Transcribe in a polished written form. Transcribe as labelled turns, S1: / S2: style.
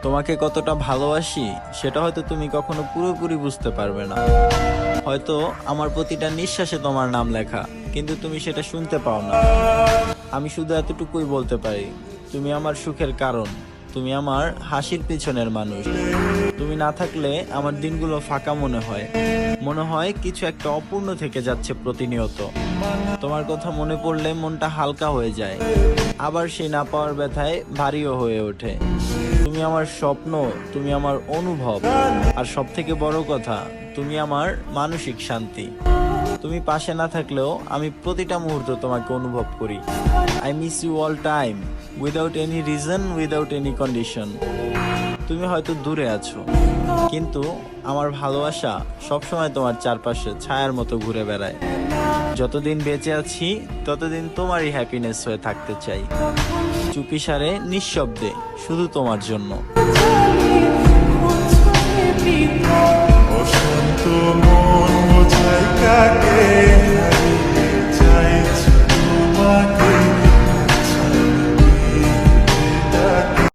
S1: তোমাকে কতটা ভালোবাসি সেটা হয়তো তুমি কখনো পুরোপুরি বুঝতে পারবে না। হয়তো আমার প্রতিটা নিঃশ্বাসে তোমার নাম লেখা, কিন্তু তুমি সেটা শুনতে পাও না। আমি শুধু এতটুকুই বলতে পারি, তুমি আমার সুখের কারণ, তুমি আমার হাসির পিছনের মানুষ। তুমি না থাকলে আমার দিনগুলো ফাঁকা মনে হয়, মনে হয় কিছু একটা অপূর্ণ থেকে যাচ্ছে প্রতিনিয়ত। তোমার কথা মনে পড়লে মনটা হালকা হয়ে যায়, আবার সেই না পাওয়ার ব্যথায় ভারীও হয়ে ওঠে। তুমি আমার স্বপ্ন, তুমি আমার অনুভব, আর সব থেকে বড় কথা, তুমি আমার মানসিক শান্তি। তুমি পাশে না থাকলেও আমি প্রতিটা মুহূর্ত তোমাকে অনুভব করি। I miss you all time, without any reason, without any condition. তুমি হয়তো দূরে আছো, কিন্তু আমার ভালোবাসা সবসময় তোমার চারপাশে ছায়ার মতো ঘুরে বেড়ায়। যতদিন বেঁচে আছি ততদিন তোমারই হ্যাপিনেস হয়ে থাকতে চাই, চুপিসারে নিঃশব্দে, শুধু তোমার জন্য।